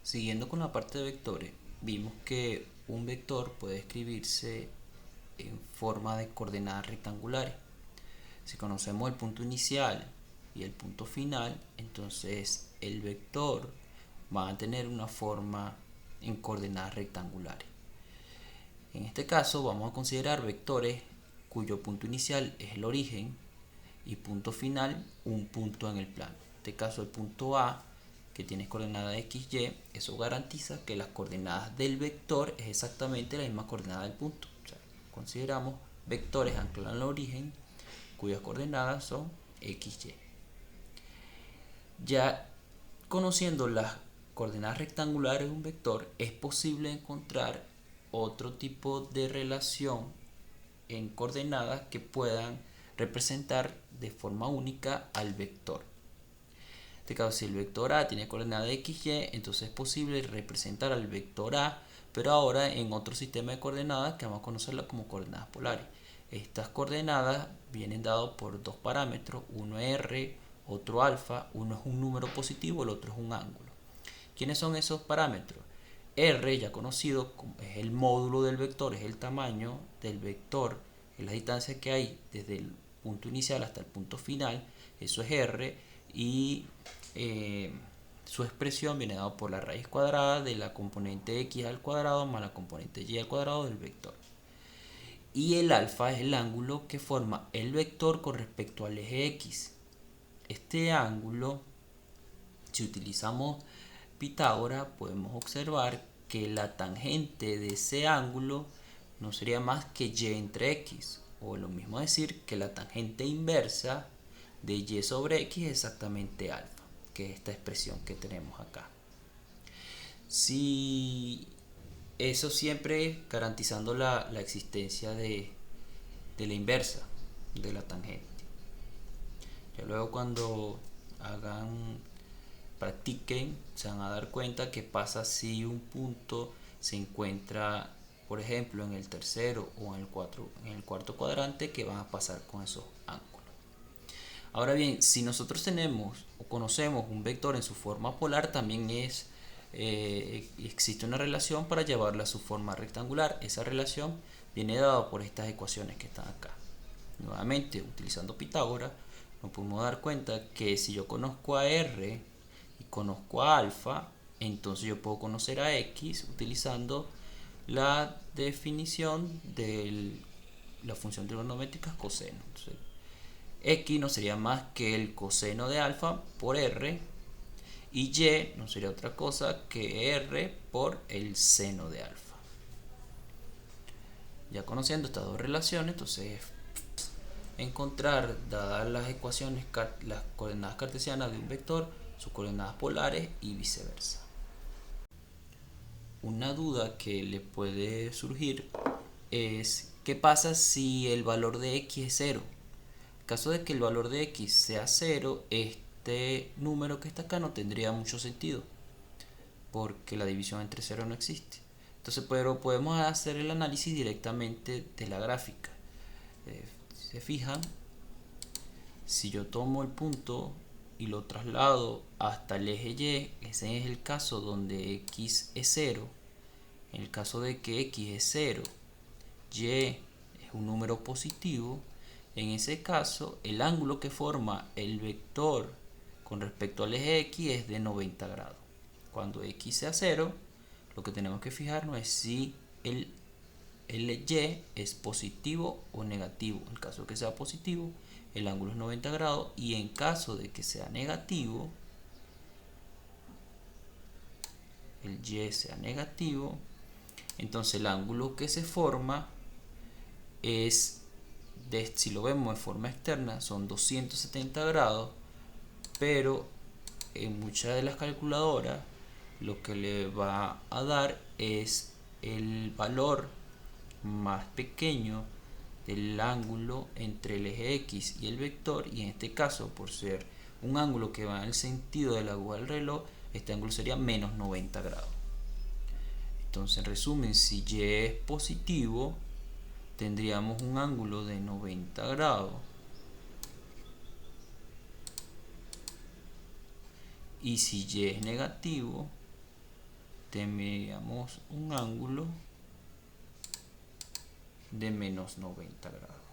Siguiendo con la parte de vectores, vimos que un vector puede escribirse en forma de coordenadas rectangulares. Si conocemos el punto inicial y el punto final, entonces el vector va a tener una forma en coordenadas rectangulares. En este caso vamos a considerar vectores cuyo punto inicial es el origen y punto final un punto en el plano. En este caso el punto A, que tiene coordenada x, y, eso garantiza que las coordenadas del vector es exactamente la misma coordenada del punto. O sea, consideramos vectores anclados en el origen cuyas coordenadas son x, y. Ya conociendo las coordenadas rectangulares de un vector, es posible encontrar otro tipo de relación en coordenadas que puedan representar de forma única al vector. En este caso, si el vector A tiene coordenada x, y, entonces es posible representar al vector A, pero ahora en otro sistema de coordenadas que vamos a conocerla como coordenadas polares. Estas coordenadas vienen dadas por dos parámetros, uno es r, otro alfa, uno es un número positivo, el otro es un ángulo. ¿Quiénes son esos parámetros? R, ya conocido, es el módulo del vector, es el tamaño del vector, es la distancia que hay desde el punto inicial hasta el punto final, eso es R, y su expresión viene dado por la raíz cuadrada de la componente x al cuadrado más la componente y al cuadrado del vector. Y el alfa es el ángulo que forma el vector con respecto al eje x. Este ángulo, si utilizamos Pitágoras, podemos observar que la tangente de ese ángulo no sería más que y entre x, o lo mismo decir que la tangente inversa de y sobre x es exactamente alfa, que es esta expresión que tenemos acá. Si eso siempre garantizando la existencia de la inversa de la tangente. Ya luego cuando practiquen, se van a dar cuenta que pasa si un punto se encuentra, por ejemplo, en el tercero o en el cuarto cuadrante, que van a pasar con esos ángulos. Ahora bien, si nosotros tenemos o conocemos un vector en su forma polar, también existe una relación para llevarla a su forma rectangular. Esa relación viene dada por estas ecuaciones que están acá. Nuevamente, utilizando Pitágoras, nos podemos dar cuenta que si yo conozco a R y conozco a alfa, entonces yo puedo conocer a x utilizando la definición de la función trigonométrica coseno. Entonces, x no sería más que el coseno de alfa por r, y y no sería otra cosa que r por el seno de alfa. Ya conociendo estas dos relaciones, entonces encontrar, dadas las ecuaciones, las coordenadas cartesianas de un vector, sus coordenadas polares y viceversa. Una duda que le puede surgir es ¿qué pasa si el valor de x es 0? En caso de que el valor de x sea 0, este número que está acá no tendría mucho sentido, porque la división entre 0 no existe. Entonces, pero podemos hacer el análisis directamente de la gráfica. Si se fijan, si yo tomo el punto y lo traslado hasta el eje y, ese es el caso donde x es 0. En el caso de que x es 0, y es un número positivo, en ese caso el ángulo que forma el vector con respecto al eje x es de 90 grados. Cuando x sea 0, lo que tenemos que fijarnos es si el y es positivo o negativo. En caso de que sea positivo, el ángulo es 90 grados, y en caso de que sea negativo, el y sea negativo, entonces el ángulo que se forma es, si lo vemos de forma externa, son 270 grados, pero en muchas de las calculadoras lo que le va a dar es el valor más pequeño del ángulo entre el eje x y el vector, y en este caso, por ser un ángulo que va en el sentido de la aguja del reloj, este ángulo sería menos 90 grados. Entonces, en resumen, si y es positivo, tendríamos un ángulo de 90 grados, y si y es negativo, Teníamos un ángulo de menos 90 grados.